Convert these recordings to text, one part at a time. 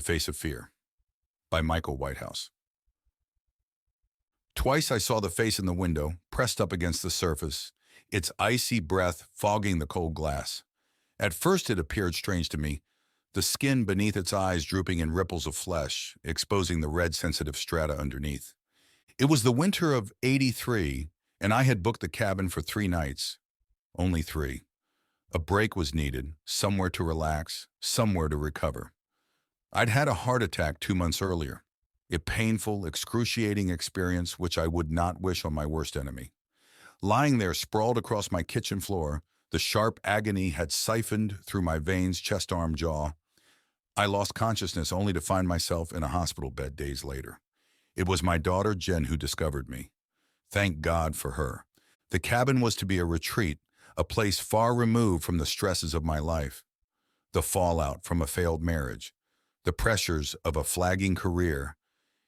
The Face of Fear by Whitehouse. Twice I saw the face in the window, pressed up against the surface, its icy breath fogging the cold glass. At first it appeared strange to me, the skin beneath its eyes drooping in ripples of flesh, exposing the red sensitive strata underneath. It was the winter of '83, and I had booked the cabin for 3 nights. Only 3. A break was needed, somewhere to relax, somewhere to recover. I'd had a heart attack 2 months earlier, a painful, excruciating experience which I would not wish on my worst enemy. Lying there sprawled across my kitchen floor, the sharp agony had siphoned through my veins, chest, arm, jaw. I lost consciousness only to find myself in a hospital bed days later. It was my daughter Jen who discovered me. Thank God for her. The cabin was to be a retreat, a place far removed from the stresses of my life, the fallout from a failed marriage, the pressures of a flagging career,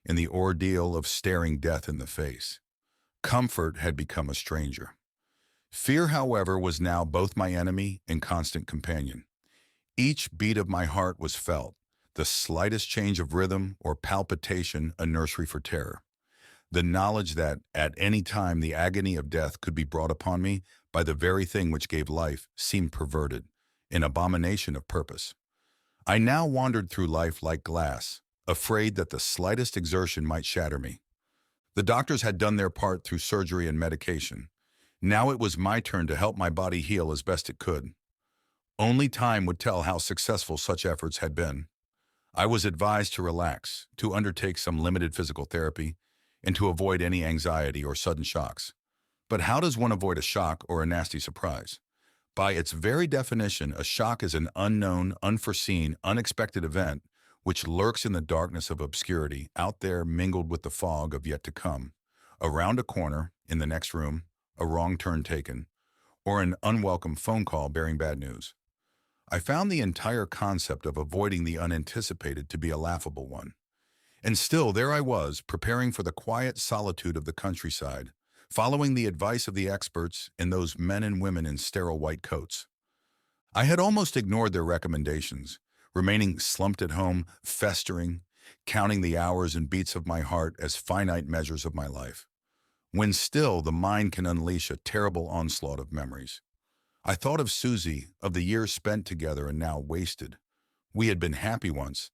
and the ordeal of staring death in the face. Comfort had become a stranger. Fear, however, was now both my enemy and constant companion. Each beat of my heart was felt, the slightest change of rhythm or palpitation a nursery for terror. The knowledge that, at any time, the agony of death could be brought upon me by the very thing which gave life seemed perverted, an abomination of purpose. I now wandered through life like glass, afraid that the slightest exertion might shatter me. The doctors had done their part through surgery and medication. Now it was my turn to help my body heal as best it could. Only time would tell how successful such efforts had been. I was advised to relax, to undertake some limited physical therapy, and to avoid any anxiety or sudden shocks. But how does one avoid a shock or a nasty surprise? By its very definition, a shock is an unknown, unforeseen, unexpected event which lurks in the darkness of obscurity, out there mingled with the fog of yet to come. Around a corner, in the next room, a wrong turn taken, or an unwelcome phone call bearing bad news. I found the entire concept of avoiding the unanticipated to be a laughable one. And still, there I was, preparing for the quiet solitude of the countryside, following the advice of the experts and those men and women in sterile white coats. I had almost ignored their recommendations, remaining slumped at home, festering, counting the hours and beats of my heart as finite measures of my life. When still, the mind can unleash a terrible onslaught of memories. I thought of Susie, of the years spent together and now wasted. We had been happy once,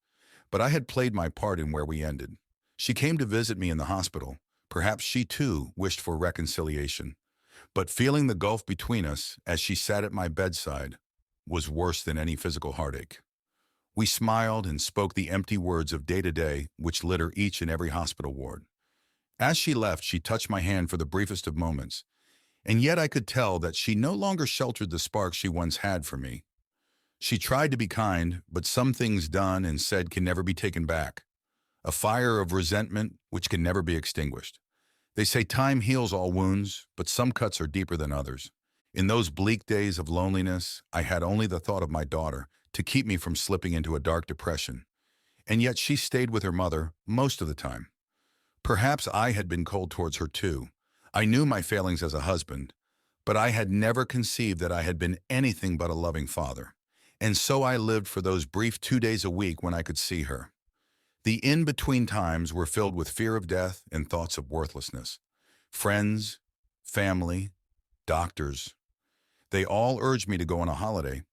but I had played my part in where we ended. She came to visit me in the hospital. Perhaps she too wished for reconciliation. But feeling the gulf between us, as she sat at my bedside, was worse than any physical heartache. We smiled and spoke the empty words of day-to-day which litter each and every hospital ward. As she left, she touched my hand for the briefest of moments, and yet I could tell that she no longer sheltered the spark she once had for me. She tried to be kind, but some things done and said can never be taken back. A fire of resentment which can never be extinguished. They say time heals all wounds, but some cuts are deeper than others. In those bleak days of loneliness, I had only the thought of my daughter to keep me from slipping into a dark depression. And yet she stayed with her mother most of the time. Perhaps I had been cold towards her too. I knew my failings as a husband, but I had never conceived that I had been anything but a loving father. And so I lived for those brief 2 days a week when I could see her. The in-between times were filled with fear of death and thoughts of worthlessness. Friends, family, doctors, they all urged me to go on a holiday,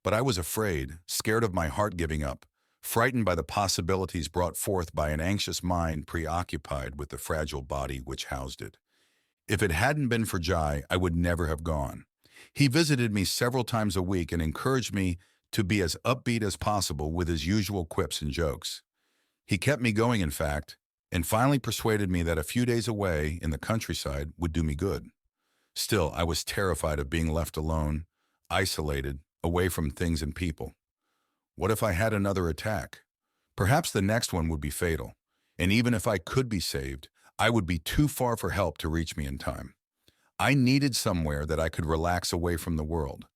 but I was afraid, scared of my heart giving up, frightened by the possibilities brought forth by an anxious mind preoccupied with the fragile body which housed it. If it hadn't been for Jai, I would never have gone. He visited me several times a week and encouraged me to be as upbeat as possible with his usual quips and jokes. He kept me going, in fact, and finally persuaded me that a few days away in the countryside would do me good. Still, I was terrified of being left alone, isolated, away from things and people. What if I had another attack? Perhaps the next one would be fatal, and even if I could be saved, I would be too far for help to reach me in time. I needed somewhere that I could relax away from the world,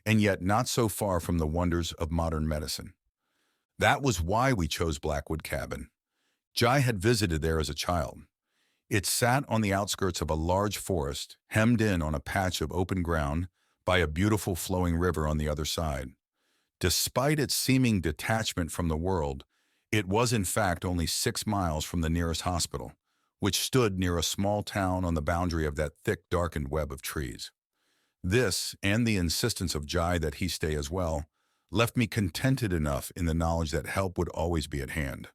and yet not so far from the wonders of modern medicine. That was why we chose Blackwood Cabin. Jai had visited there as a child. It sat on the outskirts of a large forest, hemmed in on a patch of open ground by a beautiful flowing river on the other side. Despite its seeming detachment from the world, It was in fact only 6 miles from the nearest hospital, which stood near a small town on the boundary of that thick, darkened web of trees. This, and the insistence of Jai that he stay as well, left me contented enough in the knowledge that help would always be at hand.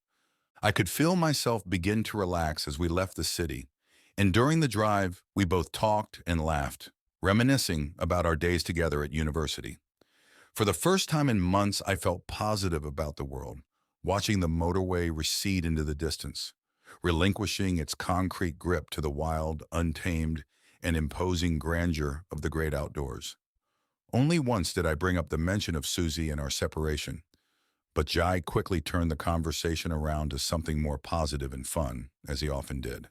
I could feel myself begin to relax as we left the city, and during the drive, we both talked and laughed, reminiscing about our days together at university. For the first time in months, I felt positive about the world, watching the motorway recede into the distance, relinquishing its concrete grip to the wild, untamed, and imposing grandeur of the great outdoors. Only once did I bring up the mention of Susie and our separation, but Jai quickly turned the conversation around to something more positive and fun, as he often did.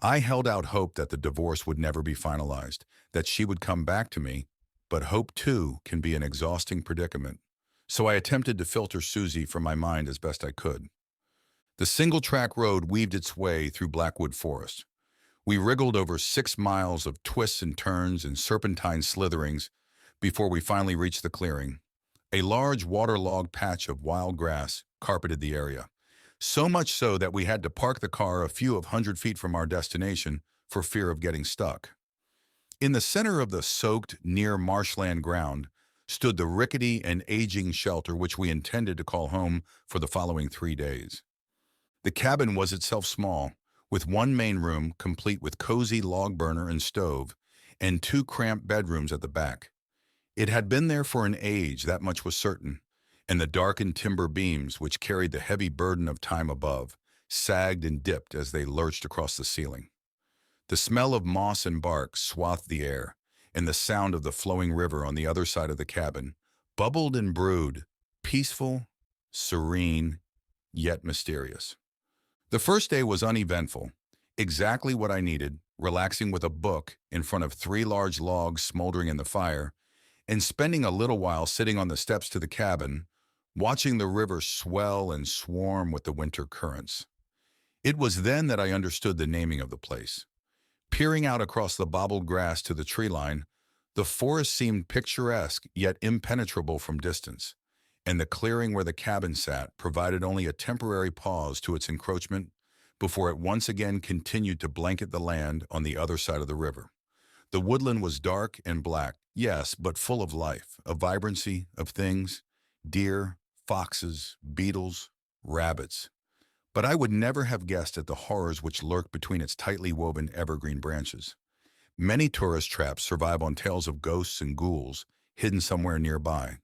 I held out hope that the divorce would never be finalized, that she would come back to me, but hope too can be an exhausting predicament, so I attempted to filter Susie from my mind as best I could. The single-track road weaved its way through Blackwood Forest. We wriggled over 6 miles of twists and turns and serpentine slitherings before we finally reached the clearing. A large waterlogged patch of wild grass carpeted the area, so much so that we had to park the car a few of 100 feet from our destination for fear of getting stuck. In the center of the soaked, near marshland ground stood the rickety and aging shelter which we intended to call home for the following 3 days. The cabin was itself small, with one main room complete with cozy log burner and stove, and 2 cramped bedrooms at the back. It had been there for an age, that much was certain, and the darkened timber beams, which carried the heavy burden of time above, sagged and dipped as they lurched across the ceiling. The smell of moss and bark swathed the air, and the sound of the flowing river on the other side of the cabin bubbled and brewed, peaceful, serene, yet mysterious. The first day was uneventful, exactly what I needed, relaxing with a book in front of 3 large logs smoldering in the fire, and spending a little while sitting on the steps to the cabin, watching the river swell and swarm with the winter currents. It was then that I understood the naming of the place. Peering out across the bobbled grass to the tree line, the forest seemed picturesque yet impenetrable from distance, and the clearing where the cabin sat provided only a temporary pause to its encroachment before it once again continued to blanket the land on the other side of the river. The woodland was dark and black, yes, but full of life, of vibrancy, of things, deer, foxes, beetles, rabbits. But I would never have guessed at the horrors which lurk between its tightly woven evergreen branches. Many tourist traps survive on tales of ghosts and ghouls hidden somewhere nearby.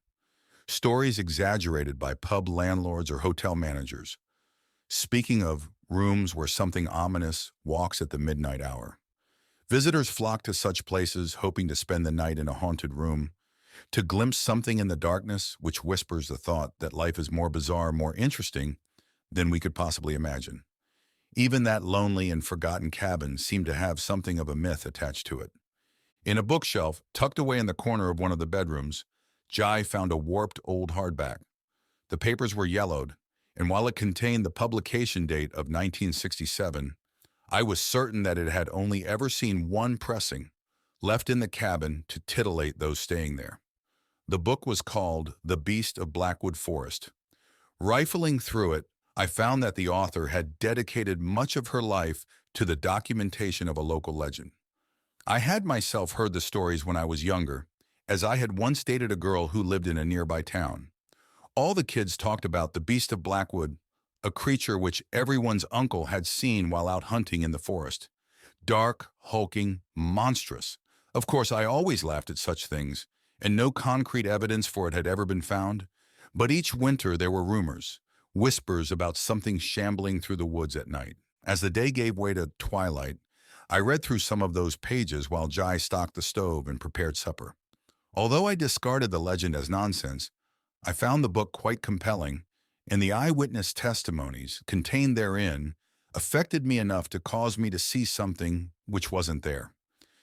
Stories exaggerated by pub landlords or hotel managers, speaking of rooms where something ominous walks at the midnight hour. Visitors flock to such places hoping to spend the night in a haunted room, to glimpse something in the darkness which whispers the thought that life is more bizarre, more interesting than we could possibly imagine. Even that lonely and forgotten cabin seemed to have something of a myth attached to it. In a bookshelf, tucked away in the corner of one of the bedrooms, Jai found a warped old hardback. The papers were yellowed, and while it contained the publication date of 1967, I was certain that it had only ever seen one pressing, left in the cabin to titillate those staying there. The book was called The Beast of Blackwood Forest. Rifling through it, I found that the author had dedicated much of her life to the documentation of a local legend. I had myself heard the stories when I was younger, as I had once dated a girl who lived in a nearby town. All the kids talked about the Beast of Blackwood, a creature which everyone's uncle had seen while out hunting in the forest. Dark, hulking, monstrous. Of course, I always laughed at such things, and no concrete evidence for it had ever been found. But each winter there were rumors, whispers about something shambling through the woods at night. As the day gave way to twilight, I read through some of those pages while Jai stocked the stove and prepared supper. Although I discarded the legend as nonsense, I found the book quite compelling, and the eyewitness testimonies contained therein affected me enough to cause me to see something which wasn't there.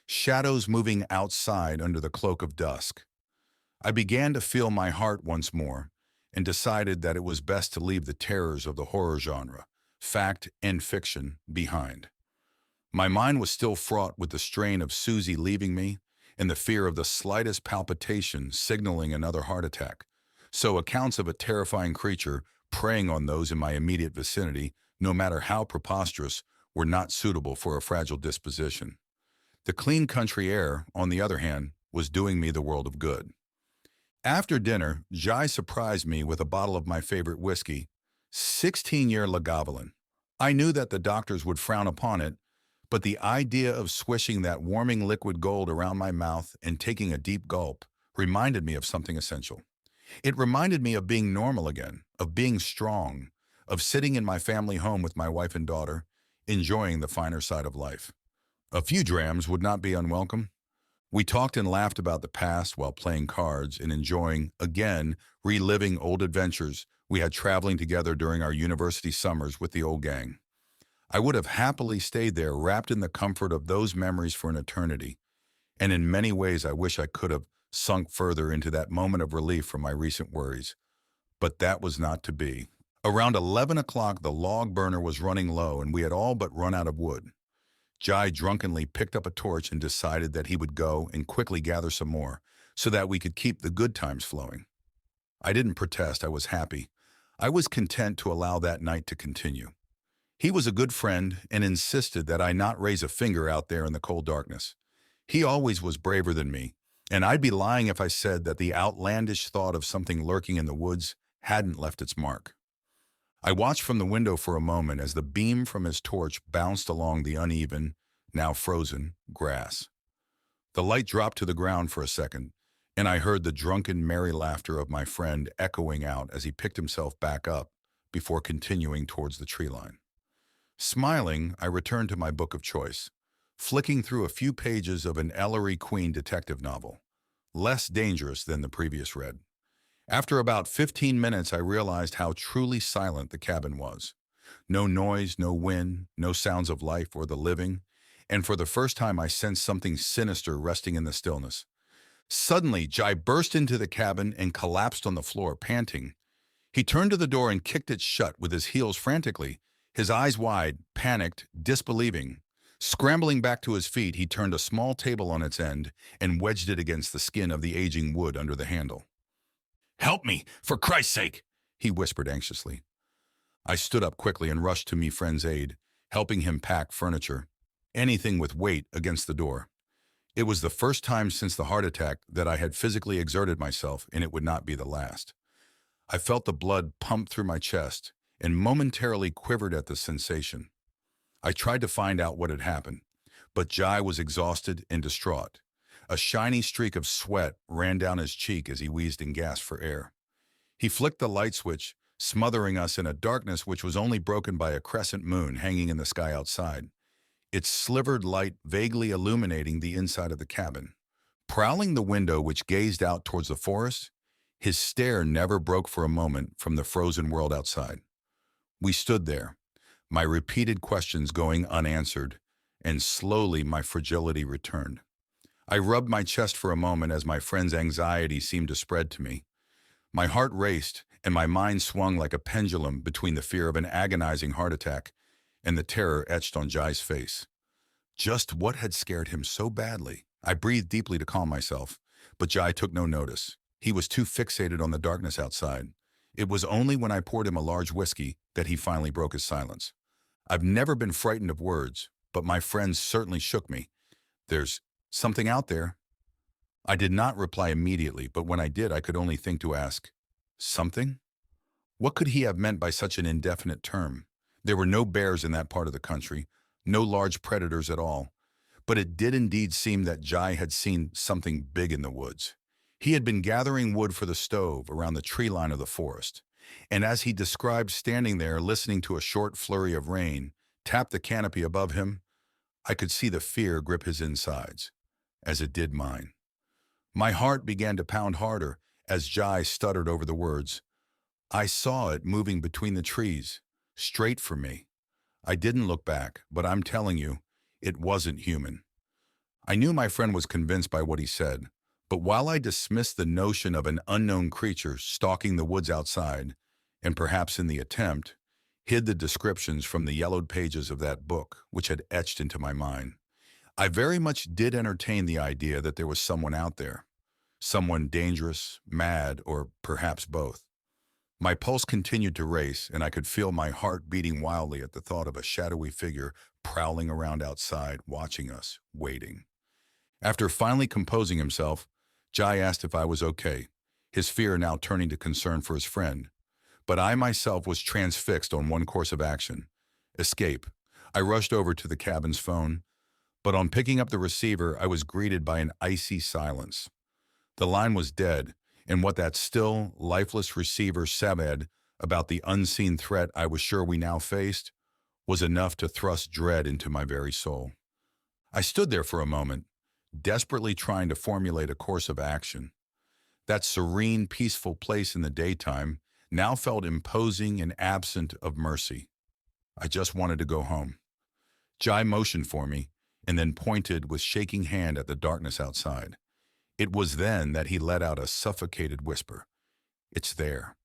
Shadows moving outside under the cloak of dusk. I began to feel my heart once more, and decided that it was best to leave the terrors of the horror genre, fact and fiction, behind. My mind was still fraught with the strain of Susie leaving me and the fear of the slightest palpitation signaling another heart attack, so accounts of a terrifying creature preying on those in my immediate vicinity, no matter how preposterous, were not suitable for a fragile disposition. The clean country air, on the other hand, was doing me the world of good. After dinner, Jai surprised me with a bottle of my favorite whiskey, 16-year Lagavulin. I knew that the doctors would frown upon it, but the idea of swishing that warming liquid gold around my mouth and taking a deep gulp reminded me of something essential. It reminded me of being normal again, of being strong, of sitting in my family home with my wife and daughter, enjoying the finer side of life. A few drams would not be unwelcome. We talked and laughed about the past while playing cards and enjoying, again, reliving old adventures we had traveling together during our university summers with the old gang. I would have happily stayed there wrapped in the comfort of those memories for an eternity, and in many ways I wish I could have sunk further into that moment of relief from my recent worries. But that was not to be. Around 11 o'clock, the log burner was running low and we had all but run out of wood. Jai drunkenly picked up a torch and decided that he would go and quickly gather some more so that we could keep the good times flowing. I didn't protest, I was happy. I was content to allow that night to continue. He was a good friend and insisted that I not raise a finger out there in the cold darkness. He always was braver than me, and I'd be lying if I said that the outlandish thought of something lurking in the woods hadn't left its mark. I watched from the window for a moment as the beam from his torch bounced along the uneven, now frozen, grass. The light dropped to the ground for a second, and I heard the drunken, merry laughter of my friend echoing out as he picked himself back up before continuing towards the tree line. Smiling, I returned to my book of choice, flicking through a few pages of an Ellery Queen detective novel, less dangerous than the previous read. After about 15 minutes, I realized how truly silent the cabin was. No noise, no wind, no sounds of life or the living, and for the first time I sensed something sinister resting in the stillness. Suddenly, Jai burst into the cabin and collapsed on the floor, panting. He turned to the door and kicked it shut with his heels frantically, his eyes wide, panicked, disbelieving. Scrambling back to his feet, he turned a small table on its end and wedged it against the skin of the aging wood under the handle. "Help me, for Christ's sake," he whispered anxiously. I stood up quickly and rushed to me friend's aid, helping him pack furniture, anything with weight, against the door. It was the first time since the heart attack that I had physically exerted myself, and it would not be the last. I felt the blood pump through my chest and momentarily quivered at the sensation. I tried to find out what had happened, but Jai was exhausted and distraught. A shiny streak of sweat ran down his cheek as he wheezed and gasped for air. He flicked the light switch, smothering us in a darkness which was only broken by a crescent moon hanging in the sky outside, its slivered light vaguely illuminating the inside of the cabin. Prowling the window which gazed out towards the forest, his stare never broke for a moment from the frozen world outside. We stood there, my repeated questions going unanswered, and slowly my fragility returned. I rubbed my chest for a moment as my friend's anxiety seemed to spread to me. My heart raced, and my mind swung like a pendulum between the fear of an agonizing heart attack and the terror etched on Jai's face. Just what had scared him so badly? I breathed deeply to calm myself, but Jai took no notice. He was too fixated on the darkness outside. It was only when I poured him a large whiskey that he finally broke his silence. I've never been frightened of words, but my friend certainly shook me. "There's something out there." I did not reply immediately, but when I did, I could only think to ask, "Something?" What could he have meant by such an indefinite term? There were no bears in that part of the country, no large predators at all, but it did indeed seem that Jai had seen something big in the woods. He had been gathering wood for the stove around the tree line of the forest, and as he described standing there listening to a short flurry of rain tap the canopy above him, I could see the fear grip his insides, as it did mine. My heart began to pound harder as Jai stuttered over the words. "I saw it moving between the trees, straight for me. I didn't look back, but I'm telling you, it wasn't human." I knew my friend was convinced by what he said, but while I dismissed the notion of an unknown creature stalking the woods outside, and perhaps in the attempt, hid the descriptions from the yellowed pages of that book which had etched into my mind, I very much did entertain the idea that there was someone out there, someone dangerous, mad, or perhaps both. My pulse continued to race, and I could feel my heart beating wildly at the thought of a shadowy figure prowling around outside, watching us, waiting. After finally composing himself, Jai asked if I was okay, his fear now turning to concern for his friend. But I myself was transfixed on one course of action: escape. I rushed over to the cabin's phone, but on picking up the receiver, I was greeted by an icy silence. The line was dead, and what that still, lifeless receiver said about the unseen threat I was sure we now faced was enough to thrust dread into my very soul. I stood there for a moment, desperately trying to formulate a course of action. That serene, peaceful place in the daytime now felt imposing and absent of mercy. I just wanted to go home. Jai motioned for me, and then pointed with shaking hand at the darkness outside. It was then that he let out a suffocated whisper. "It's there."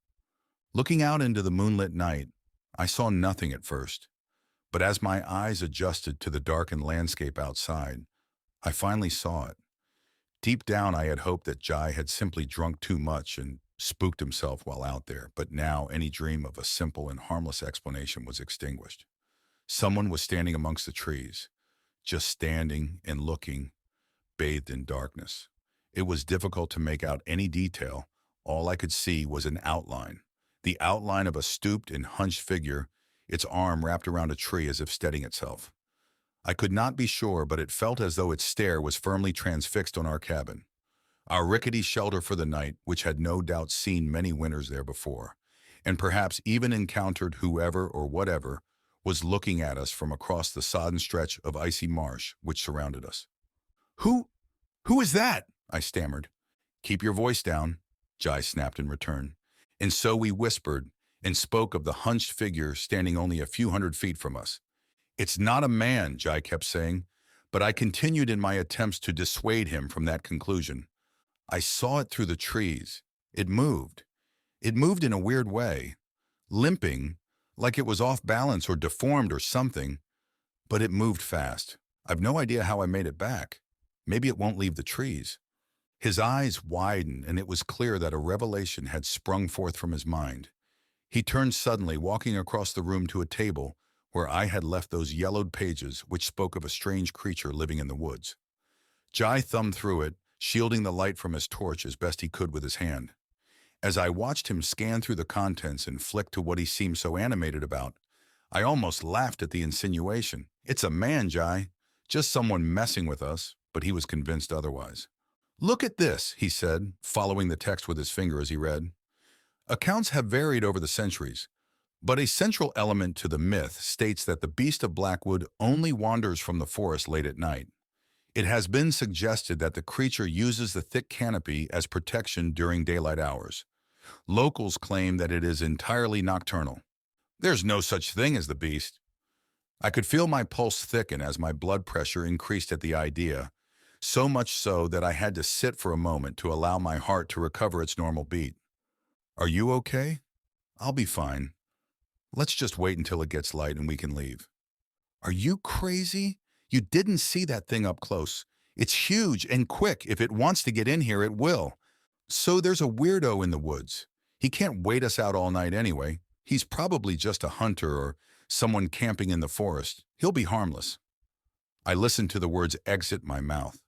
Looking out into the moonlit night, I saw nothing at first, but as my eyes adjusted to the darkened landscape outside, I finally saw it. Deep down, I had hoped that Jai had simply drunk too much and spooked himself while out there, but now any dream of a simple and harmless explanation was extinguished. Someone was standing amongst the trees, just standing and looking, bathed in darkness. It was difficult to make out any detail. All I could see was an outline, the outline of a stooped and hunched figure, its arm wrapped around a tree as if steadying itself. I could not be sure, but it felt as though its stare was firmly transfixed on our cabin. Our rickety shelter for the night, which had no doubt seen many winters there before, and perhaps even encountered whoever or whatever was looking at us from across the sodden stretch of icy marsh which surrounded us. Who, who is that?" I stammered. "Keep your voice down," Jai snapped in return. And so we whispered and spoke of the hunched figure standing only a few hundred feet from us. "It's not a man," Jai kept saying, but I continued in my attempts to dissuade him from that conclusion. "I saw it through the trees. It moved. It moved in a weird way, limping, like it was off balance or deformed or something, but it moved fast. I've no idea how I made it back. Maybe it won't leave the trees." His eyes widened, and it was clear that a revelation had sprung forth from his mind. He turned suddenly, walking across the room to a table where I had left those yellowed pages which spoke of a strange creature living in the woods. Jai thumbed through it, shielding the light from his torch as best he could with his hand. As I watched him scan through the contents and flick to what he seemed so animated about, I almost laughed at the insinuation. "It's a man, Jai. Just someone messing with us," but he was convinced otherwise. "Look at this," he said, following the text with his finger as he read. "Accounts have varied over the centuries, but a central element to the myth states that the beast of Blackwood only wanders from the forest late at night. It has been suggested that the creature uses the thick canopy as protection during daylight hours. Locals claim that it is entirely nocturnal. There's no such thing as the beast." I could feel my pulse thicken as my blood pressure increased at the idea, so much so that I had to sit for a moment to allow my heart to recover its normal beat. "Are you okay?" "I'll be fine. Let's just wait until it gets light and we can leave." "Are you crazy? You didn't see that thing up close. It's huge and quick. If it wants to get in here, it will. So there's a weirdo in the woods. He can't wait us out all night anyway. He's probably just a hunter or someone camping in the forest. He'll be harmless." I listened to the words exit my mouth.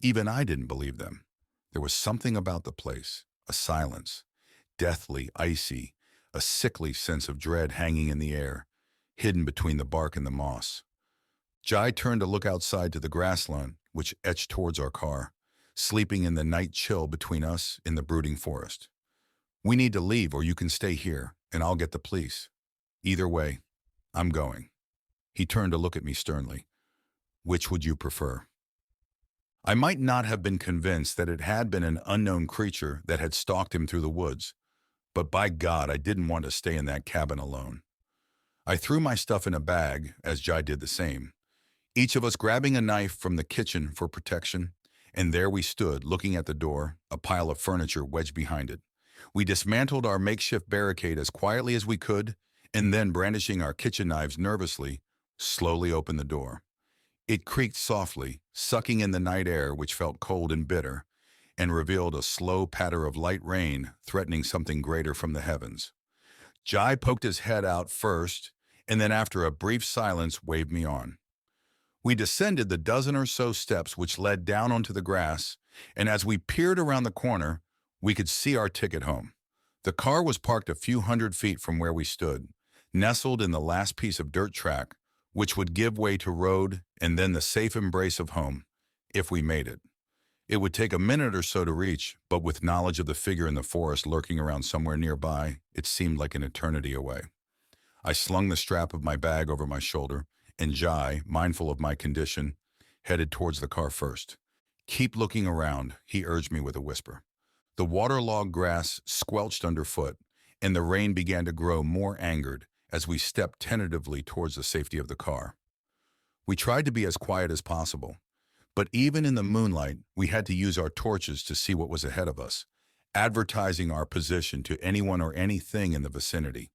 Even I didn't believe them. There was something about the place, a silence, deathly, icy, a sickly sense of dread hanging in the air, hidden between the bark and the moss. Jai turned to look outside to the grassland, which etched towards our car, sleeping in the night chill between us in the brooding forest. "We need to leave, or you can stay here, and I'll get the police. Either way, I'm going." He turned to look at me sternly. "Which would you prefer?" I might not have been convinced that it had been an unknown creature that had stalked him through the woods, but by God, I didn't want to stay in that cabin alone. I threw my stuff in a bag, as Jai did the same, each of us grabbing a knife from the kitchen for protection, and there we stood, looking at the door, a pile of furniture wedged behind it. We dismantled our makeshift barricade as quietly as we could, and then, brandishing our kitchen knives nervously, slowly opened the door. It creaked softly, sucking in the night air which felt cold and bitter, and revealed a slow patter of light rain threatening something greater from the heavens. Jai poked his head out first, and then after a brief silence waved me on. We descended the dozen or so steps which led down onto the grass, and as we peered around the corner, we could see our ticket home. The car was parked a few hundred feet from where we stood, nestled in the last piece of dirt track, which would give way to road and then the safe embrace of home, if we made it. It would take a minute or so to reach, but with knowledge of the figure in the forest lurking around somewhere nearby, it seemed like an eternity away. I slung the strap of my bag over my shoulder, and Jai, mindful of my condition, headed towards the car first. "Keep looking around," he urged me with a whisper. The waterlogged grass squelched underfoot, and the rain began to grow more angered as we stepped tentatively towards the safety of the car. We tried to be as quiet as possible, but even in the moonlight, we had to use our torches to see what was ahead of us, advertising our position to anyone or anything in the vicinity.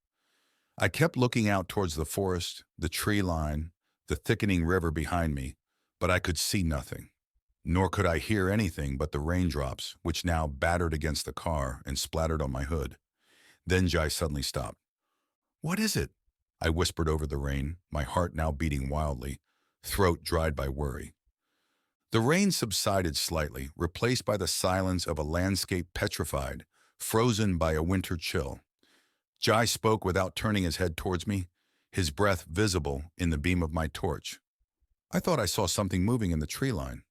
I kept looking out towards the forest, the tree line, the thickening river behind me, but I could see nothing. Nor could I hear anything but the raindrops, which now battered against the car and splattered on my hood. Then Jai suddenly stopped. "What is it?" I whispered over the rain, my heart now beating wildly, throat dried by worry. The rain subsided slightly, replaced by the silence of a landscape petrified, frozen by a winter chill. Jai spoke without turning his head towards me, his breath visible in the beam of my torch. "I thought I saw something moving in the tree line."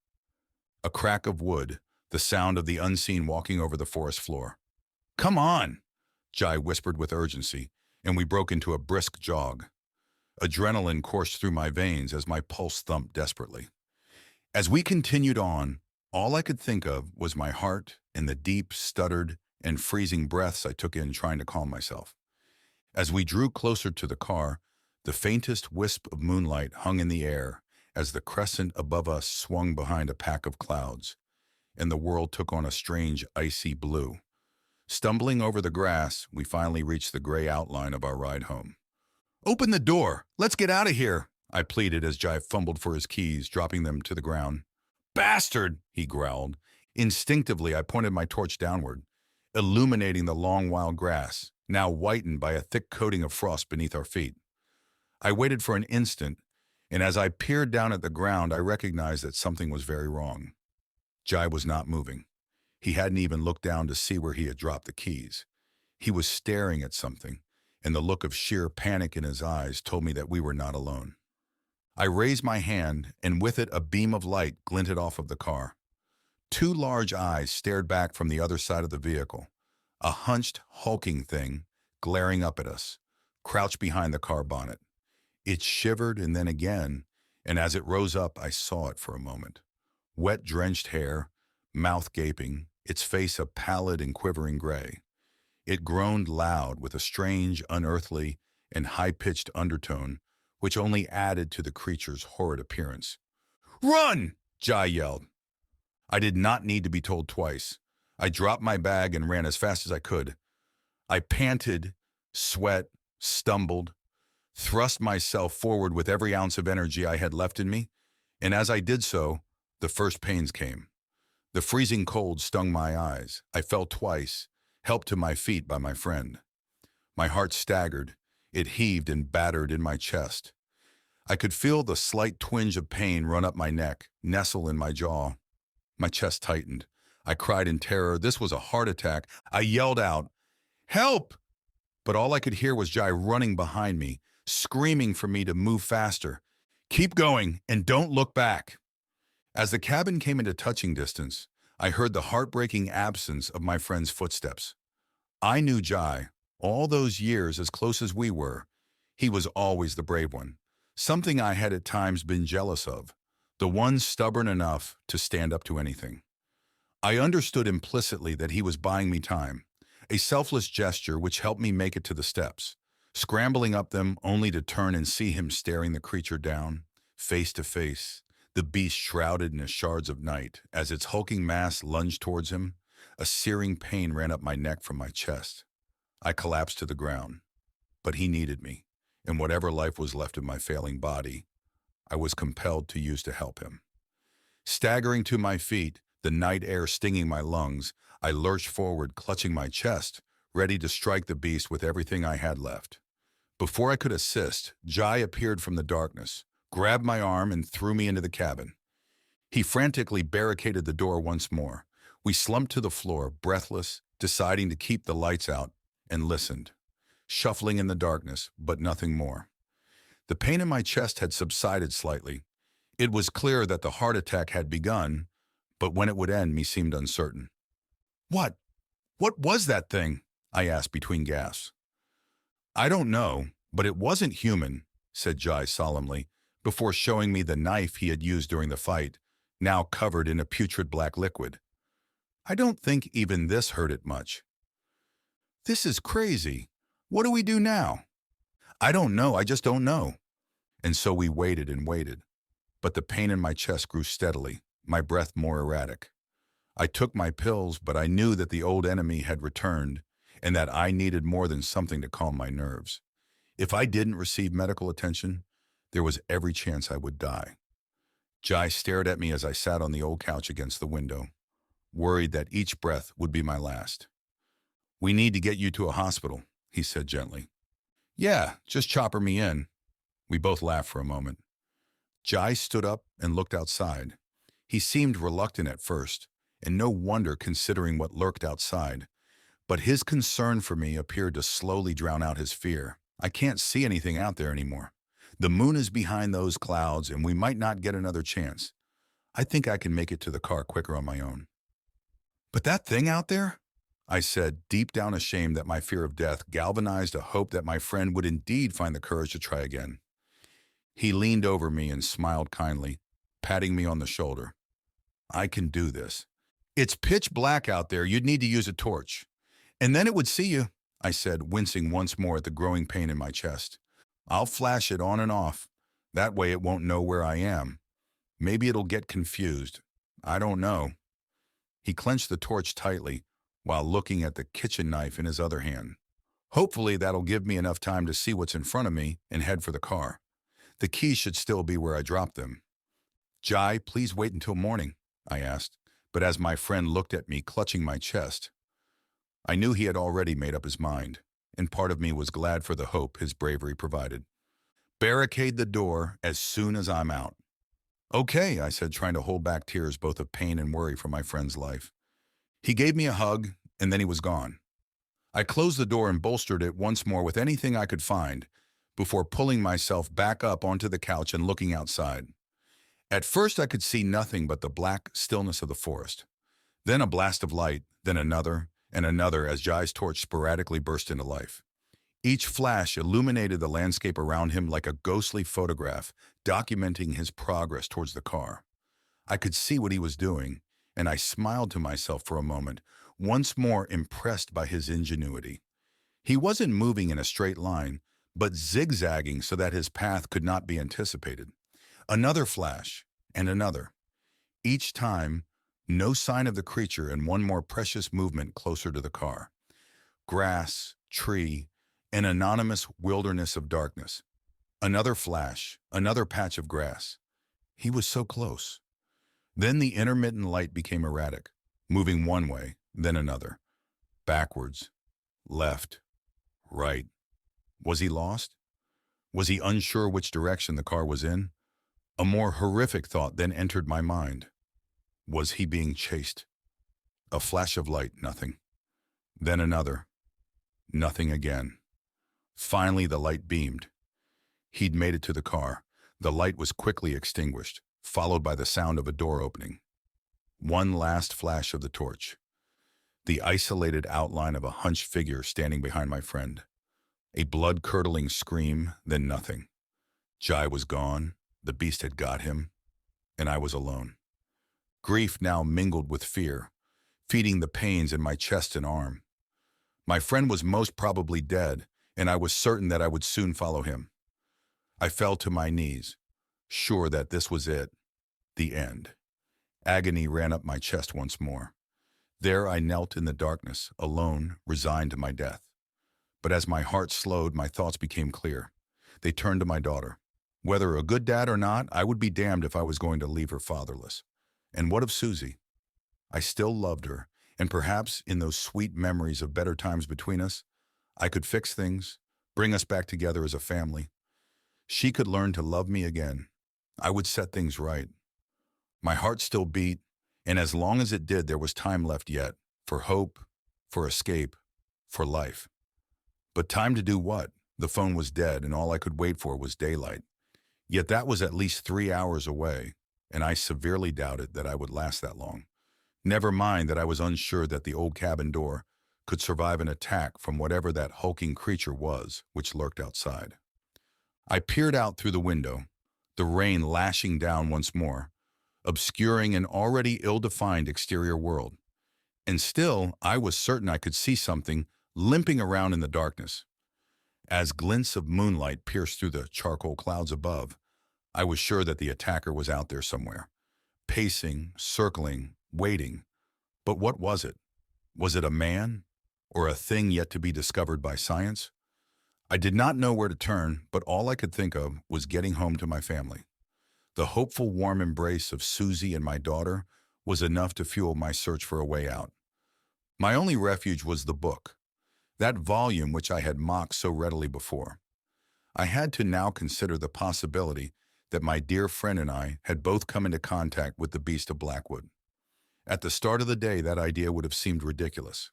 A crack of wood, the sound of the unseen walking over the forest floor. "Come on!" Jai whispered with urgency, and we broke into a brisk jog. Adrenaline coursed through my veins as my pulse thumped desperately. As we continued on, all I could think of was my heart and the deep, stuttered, and freezing breaths I took in trying to calm myself. As we drew closer to the car, the faintest wisp of moonlight hung in the air as the crescent above us swung behind a pack of clouds, and the world took on a strange icy blue. Stumbling over the grass, we finally reached the gray outline of our ride home. "Open the door! Let's get out of here!" I pleaded as Jai fumbled for his keys, dropping them to the ground. "Bastard!" he growled. Instinctively, I pointed my torch downward, illuminating the long wild grass, now whitened by a thick coating of frost beneath our feet. I waited for an instant, and as I peered down at the ground, I recognized that something was very wrong. Jai was not moving. He hadn't even looked down to see where he had dropped the keys. He was staring at something, and the look of sheer panic in his eyes told me that we were not alone. I raised my hand, and with it a beam of light glinted off of the car. Two large eyes stared back from the other side of the vehicle, a hunched, hulking thing glaring up at us, crouched behind the car bonnet. It shivered and then again, and as it rose up, I saw it for a moment. Wet, drenched hair, mouth gaping, its face a pallid and quivering gray. It groaned loud with a strange, unearthly, and high-pitched undertone, which only added to the creature's horrid appearance. "Run!" Jai yelled. I did not need to be told twice. I dropped my bag and ran as fast as I could. I panted, sweat, stumbled, thrust myself forward with every ounce of energy I had left in me, and as I did so, the first pains came. The freezing cold stung my eyes. I fell twice, helped to my feet by my friend. My heart staggered. It heaved and battered in my chest. I could feel the slight twinge of pain run up my neck, nestle in my jaw. My chest tightened. I cried in terror. This was a heart attack. I yelled out, "Help!" But all I could hear was Jai running behind me, screaming for me to move faster. "Keep going and don't look back." As the cabin came into touching distance, I heard the heartbreaking absence of my friend's footsteps. I knew Jai. All those years, as close as we were, he was always the brave one, something I had at times been jealous of, the one stubborn enough to stand up to anything. I understood implicitly that he was buying me time, a selfless gesture which helped me make it to the steps, scrambling up them only to turn and see him staring the creature down, face to face, the beast shrouded in the shards of night. As its hulking mass lunged towards him, a searing pain ran up my neck from my chest. I collapsed to the ground, but he needed me, and whatever life was left of my failing body, I was compelled to use to help him. Staggering to my feet, the night air stinging my lungs, I lurched forward, clutching my chest, ready to strike the beast with everything I had left. Before I could assist, Jai appeared from the darkness, grabbed my arm, and threw me into the cabin. He frantically barricaded the door once more. We slumped to the floor, breathless, deciding to keep the lights out, and listened, shuffling in the darkness, but nothing more. The pain in my chest had subsided slightly. It was clear that the heart attack had begun, but when it would end me seemed uncertain. What? What was that thing? I asked between gasps. I don't know, but it wasn't human, said Jai solemnly, before showing me the knife he had used during the fight, now covered in a putrid black liquid. I don't think even this hurt it much. This is crazy. What do we do now? I don't know, I just don't know. And so we waited and waited. But the pain in my chest grew steadily, my breath more erratic. I took my pills, but I knew that the old enemy had returned and that I needed more than something to calm my nerves. If I didn't receive medical attention, there was every chance I would die. Jai stared at me as I sat on the old couch against the window, worried that each breath would be my last. We need to get you to a hospital, he said gently. Yeah, just chopper me in. We both laughed for a moment. Jai stood up and looked outside. He seemed reluctant at first, and no wonder considering what lurked outside. But his concern for me appeared to slowly drown out his fear. I can't see anything out there anymore. The moon is behind those clouds, and we might not get another chance. I think I can make it to the car quicker on my own. But that thing out there? I said, deep down ashamed that my fear of death galvanized a hope that my friend would indeed find the courage to try again. He leaned over me and smiled kindly, patting me on the shoulder. I can do this. It's pitch black out there. You'd need to use a torch. And then it would see you, I said, wincing once more at the growing pain in my chest. I'll flash it on and off. That way it won't know where I am. Maybe it'll get confused. I don't know. He clenched the torch tightly while looking at the kitchen knife in his other hand. Hopefully that'll give me enough time to see what's in front of me and head for the car. The keys should still be where I dropped them. Jai, please wait until morning, I asked, but as my friend looked at me clutching my chest, I knew he had already made up his mind, and part of me was glad for the hope his bravery provided. Barricade the door as soon as I'm out. Okay, I said, trying to hold back tears both of pain and worry for my friend's life. He gave me a hug, and then he was gone. I closed the door and bolstered it once more with anything I could find, before pulling myself back up onto the couch and looking outside. At first I could see nothing but the black stillness of the forest. Then a blast of light, then another, and another as Jai's torch sporadically burst into life. Each flash illuminated the landscape around him like a ghostly photograph, documenting his progress towards the car. I could see what he was doing, and I smiled to myself for a moment, once more impressed by his ingenuity. He wasn't moving in a straight line, but zigzagging so that his path could not be anticipated. Another flash, and another. Each time, no sign of the creature and one more precious movement closer to the car. Grass, tree, an anonymous wilderness of darkness. Another flash, another patch of grass. He was so close. Then the intermittent light became erratic, moving one way, then another. Backwards, left, right. Was he lost? Was he unsure which direction the car was in? A more horrific thought then entered my mind. Was he being chased? A flash of light, nothing. Then another. Nothing again. Finally the light beamed. He'd made it to the car. The light was quickly extinguished, followed by the sound of a door opening. One last flash of the torch. The isolated outline of a hunched figure standing behind my friend. A blood-curdling scream, then nothing. Jai was gone, the beast had got him, and I was alone. Grief now mingled with fear, feeding the pains in my chest and arm. My friend was most probably dead, and I was certain that I would soon follow him. I fell to my knees, sure that this was it, the end. Agony ran up my chest once more. There I knelt in the darkness, alone, resigned to my death. But as my heart slowed, my thoughts became clear. They turned to my daughter. Whether a good dad or not, I would be damned if I was going to leave her fatherless. And what of Susie? I still loved her, And perhaps in those sweet memories of better times between us, I could fix things, bring us back together as a family. She could learn to love me again. I would set things right. My heart still beat, and as long as it did, there was time left yet for hope, for escape, for life. But time to do what? The phone was dead, and all I could wait for was daylight. Yet that was at least 3 hours away, and I severely doubted that I would last that long. Never mind that I was unsure that the old cabin door could survive an attack from whatever that hulking creature was which lurked outside. I peered out through the window, the rain lashing down once more, obscuring an already ill-defined exterior world. And still, I was certain I could see something limping around in the darkness. As glints of moonlight pierced through the charcoal clouds above, I was sure that the attacker was out there somewhere, pacing, circling, waiting. But what was it? Was it a man, or a thing yet to be discovered by science? I did not know where to turn, but all I could think of was getting home to my family. The hopeful, warm embrace of Susie and my daughter was enough to fuel my search for a way out. My only refuge was the book, that volume which I had mocked so readily before. I had to now consider the possibility that my dear friend and I had both come into contact with the beast of Blackwood. At the start of the day, that idea would have seemed ridiculous,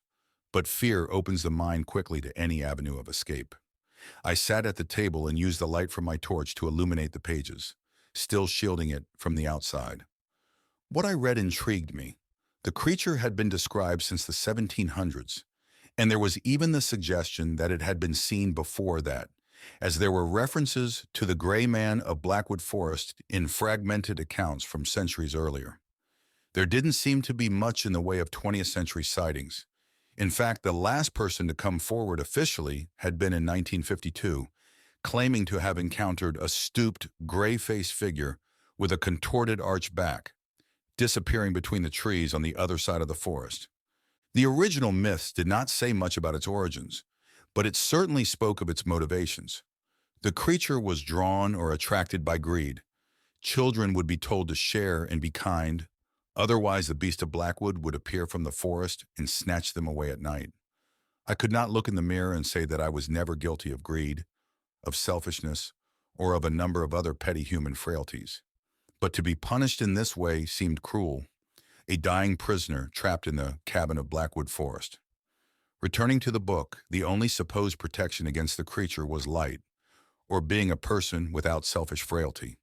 but fear opens the mind quickly to any avenue of escape. I sat at the table and used the light from my torch to illuminate the pages, still shielding it from the outside. What I read intrigued me. The creature had been described since the 1700s, and there was even the suggestion that it had been seen before that, as there were references to the gray man of Blackwood Forest in fragmented accounts from centuries earlier. There didn't seem to be much in the way of 20th century sightings. In fact, the last person to come forward officially had been in 1952, claiming to have encountered a stooped, gray-faced figure with a contorted arched back, disappearing between the trees on the other side of the forest. The original myths did not say much about its origins, but it certainly spoke of its motivations. The creature was drawn or attracted by greed. Children would be told to share and be kind. Otherwise, the beast of Blackwood would appear from the forest and snatch them away at night. I could not look in the mirror and say that I was never guilty of greed, of selfishness, or of a number of other petty human frailties. But to be punished in this way seemed cruel, a dying prisoner trapped in the cabin of Blackwood Forest. Returning to the book, the only supposed protection against the creature was light, or being a person without selfish frailty.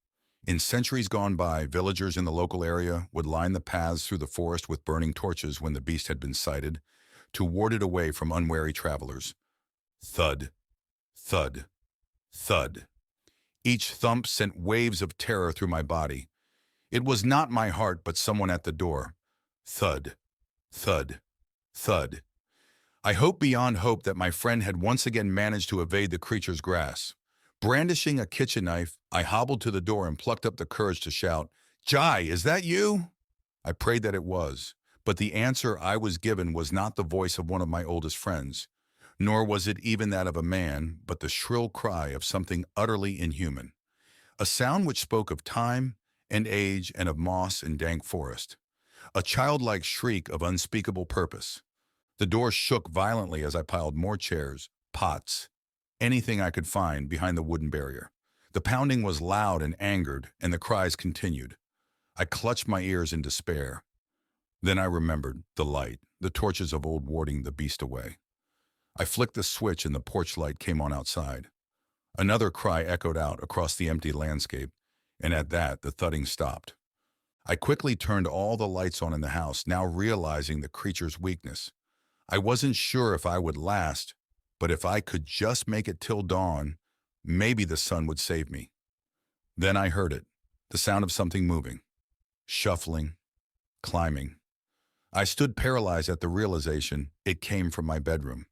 In centuries gone by, villagers in the local area would line the paths through the forest with burning torches when the beast had been sighted, to ward it away from unwary travelers. Thud, thud, thud. Each thump sent waves of terror through my body. It was not my heart, but someone at the door. Thud, thud, thud. I hoped beyond hope that my friend had once again managed to evade the creature's grasp. Brandishing a kitchen knife, I hobbled to the door and plucked up the courage to shout, "Jai, is that you?" I prayed that it was, but the answer I was given was not the voice of one of my oldest friends, nor was it even that of a man, but the shrill cry of something utterly inhuman. A sound which spoke of time and age and of moss and dank forest. A childlike shriek of unspeakable purpose. The door shook violently as I piled more chairs, pots, anything I could find behind the wooden barrier. The pounding was loud and angered, and the cries continued. I clutched my ears in despair. Then I remembered the light, the torches of old warding the beast away. I flicked the switch and the porch light came on outside. Another cry echoed out across the empty landscape, and at that the thudding stopped. I quickly turned all the lights on in the house, now realizing the creature's weakness. I wasn't sure if I would last, but if I could just make it till dawn, maybe the sun would save me. Then I heard it, the sound of something moving, shuffling, climbing. I stood paralyzed at the realization it came from my bedroom.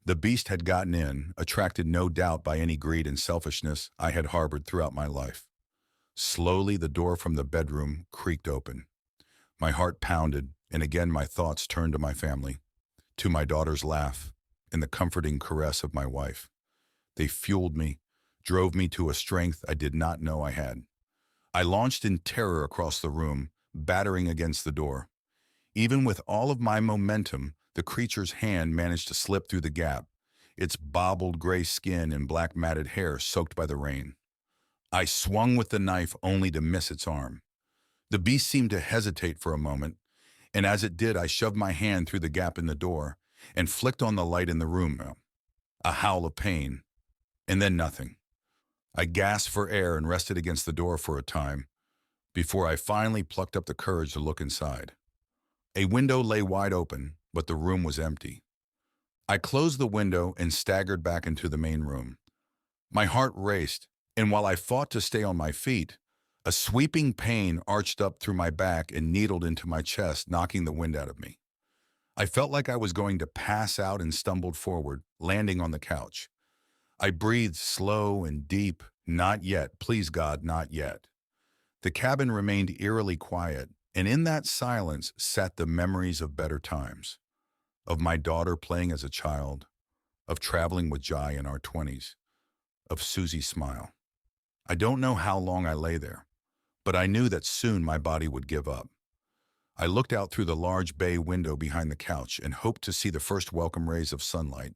The beast had gotten in, attracted no doubt by any greed and selfishness I had harbored throughout my life. Slowly, the door from the bedroom creaked open. My heart pounded, and again my thoughts turned to my family, to my daughter's laugh, and the comforting caress of my wife. They fueled me, drove me to a strength I did not know I had. I launched in terror across the room, battering against the door. Even with all of my momentum, the creature's hand managed to slip through the gap, its bobbled gray skin and black matted hair soaked by the rain. I swung with the knife only to miss its arm. The beast seemed to hesitate for a moment, and as it did, I shoved my hand through the gap in the door and flicked on the light in the room. A howl of pain, and then nothing. I gasped for air and rested against the door for a time before I finally plucked up the courage to look inside. A window lay wide open, but the room was empty. I closed the window and staggered back into the main room. My heart raced, and while I fought to stay on my feet, a sweeping pain arched up through my back and needled into my chest, knocking the wind out of me. I felt like I was going to pass out and stumbled forward, landing on the couch. I breathed slow and deep. Not yet, please God, not yet. The cabin remained eerily quiet, and in that silence sat the memories of better times. Of my daughter playing as a child, of traveling with Jai in our 20s, of Susie's smile. I don't know how long I lay there, but I knew that soon my body would give up. I looked out through the large bay window behind the couch and hoped to see the first welcome rays of sunlight,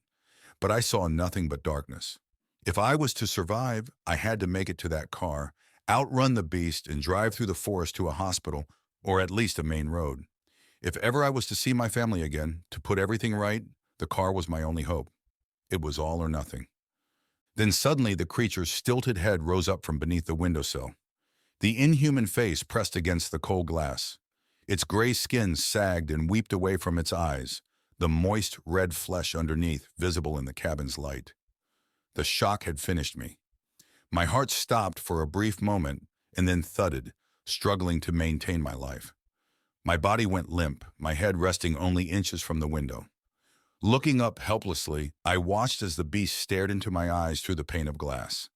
but I saw nothing but darkness. If I was to survive, I had to make it to that car, outrun the beast, and drive through the forest to a hospital, or at least a main road. If ever I was to see my family again, to put everything right, the car was my only hope. It was all or nothing. Then suddenly the creature's stilted head rose up from beneath the windowsill. The inhuman face pressed against the cold glass. Its gray skin sagged and weeped away from its eyes, the moist red flesh underneath visible in the cabin's light. The shock had finished me. My heart stopped for a brief moment and then thudded, struggling to maintain my life. My body went limp, my head resting only inches from the window. Looking up helplessly, I watched as the beast stared into my eyes through the pane of glass.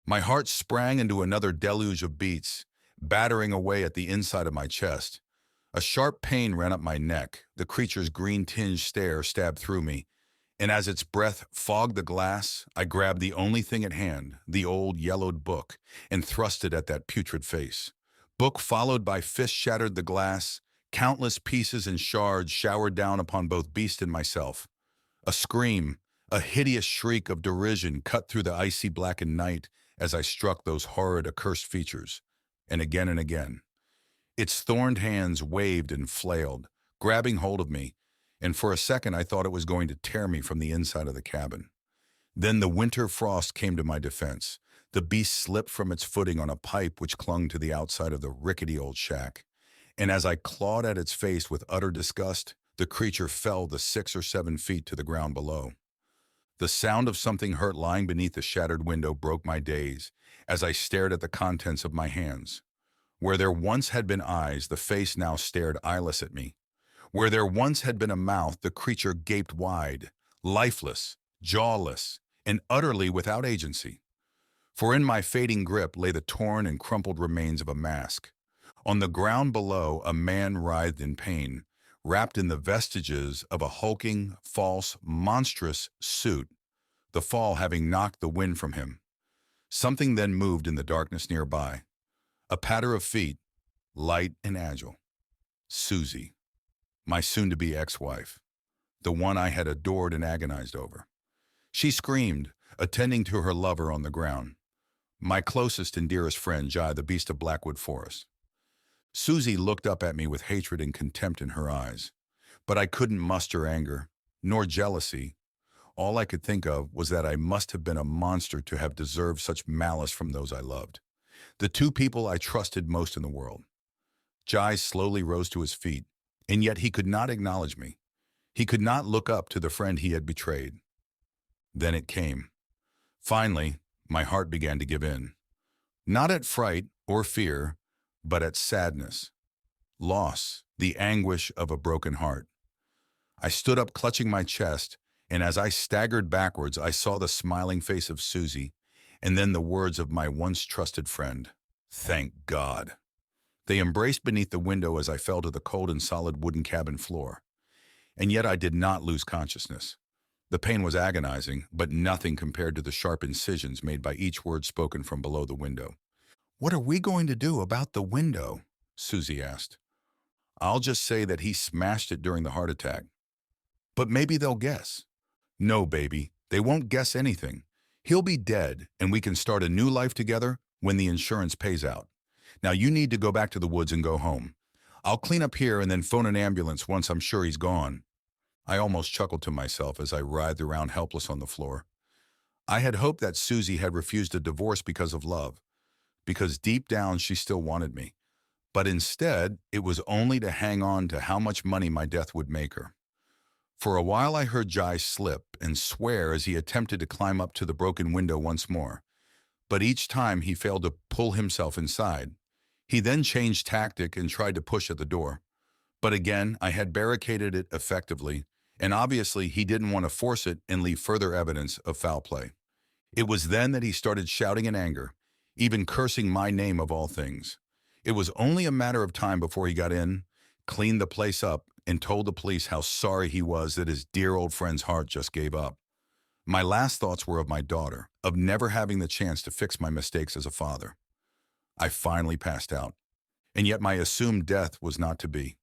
My heart sprang into another deluge of beats, battering away at the inside of my chest. A sharp pain ran up my neck, the creature's green-tinged stare stabbed through me, and as its breath fogged the glass, I grabbed the only thing at hand, the old yellowed book, and thrust it at that putrid face. Book followed by fist shattered the glass, countless pieces and shards showered down upon both beast and myself. A scream, a hideous shriek of derision cut through the icy blackened night as I struck those horrid accursed features, and again and again. Its thorned hands waved and flailed, grabbing hold of me, and for a second I thought it was going to tear me from the inside of the cabin. Then the winter frost came to my defense. The beast slipped from its footing on a pipe which clung to the outside of the rickety old shack, and as I clawed at its face with utter disgust, the creature fell the 6 or 7 feet to the ground below. The sound of something hurt lying beneath the shattered window broke my daze as I stared at the contents of my hands. Where there once had been eyes, the face now stared eyeless at me. Where there once had been a mouth, the creature gaped wide, lifeless, jawless, and utterly without agency. For in my fading grip lay the torn and crumpled remains of a mask. On the ground below, a man writhed in pain, wrapped in the vestiges of a hulking, false, monstrous suit, the fall having knocked the wind from him. Something then moved in the darkness nearby. A patter of feet, light and agile. Susie, my soon-to-be ex-wife, the one I had adored and agonized over. She screamed, attending to her lover on the ground. My closest and dearest friend, Jai, the beast of Blackwood Forest. Susie looked up at me with hatred and contempt in her eyes, but I couldn't muster anger, nor jealousy. All I could think of was that I must have been a monster to have deserved such malice from those I loved, the two people I trusted most in the world. Jai slowly rose to his feet, and yet he could not acknowledge me. He could not look up to the friend he had betrayed. Then it came. Finally, my heart began to give in. Not at fright or fear, but at sadness, loss, the anguish of a broken heart. I stood up clutching my chest, and as I staggered backwards, I saw the smiling face of Susie, and then the words of my once trusted friend. Thank God. They embraced beneath the window as I fell to the cold and solid wooden cabin floor. And yet I did not lose consciousness. The pain was agonizing, but nothing compared to the sharp incisions made by each word spoken from below the window. "What are we going to do about the window?" Susie asked. I'll just say that he smashed it during the heart attack. But maybe they'll guess. No, baby, they won't guess anything. He'll be dead, and we can start a new life together when the insurance pays out. Now you need to go back to the woods and go home. I'll clean up here and then phone an ambulance once I'm sure he's gone. I almost chuckled to myself as I writhed around helpless on the floor. I had hoped that Susie had refused a divorce because of love, because deep down she still wanted me. But instead, it was only to hang on to how much money my death would make her. For a while I heard Jai slip and swear as he attempted to climb up to the broken window once more. But each time he failed to pull himself inside. He then changed tactic and tried to push at the door. But again, I had barricaded it effectively, and obviously he didn't want to force it and leave further evidence of foul play. It was then that he started shouting in anger, even cursing my name of all things. It was only a matter of time before he got in, cleaned the place up, and told the police how sorry he was that his dear old friend's heart just gave up. My last thoughts were of my daughter, of never having the chance to fix my mistakes as a father. I finally passed out, and yet my assumed death was not to be.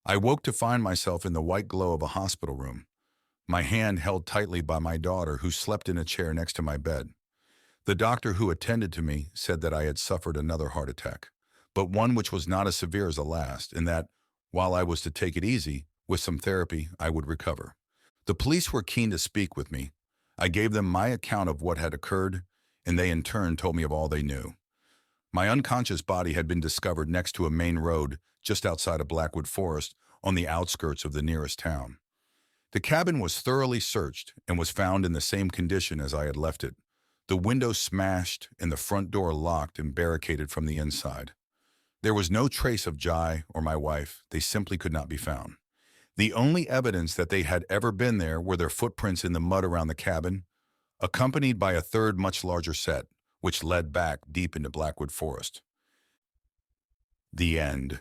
I woke to find myself in the white glow of a hospital room, my hand held tightly by my daughter who slept in a chair next to my bed. The doctor who attended to me said that I had suffered another heart attack, but one which was not as severe as the last, and that, while I was to take it easy, with some therapy, I would recover. The police were keen to speak with me. I gave them my account of what had occurred, and they in turn told me of all they knew. My unconscious body had been discovered next to a main road just outside of Blackwood Forest on the outskirts of the nearest town. The cabin was thoroughly searched and was found in the same condition as I had left it, the window smashed and the front door locked and barricaded from the inside. There was no trace of Jai or my wife. They simply could not be found. The only evidence that they had ever been there were their footprints in the mud around the cabin, accompanied by a third much larger set, which led back deep into Blackwood Forest. The end.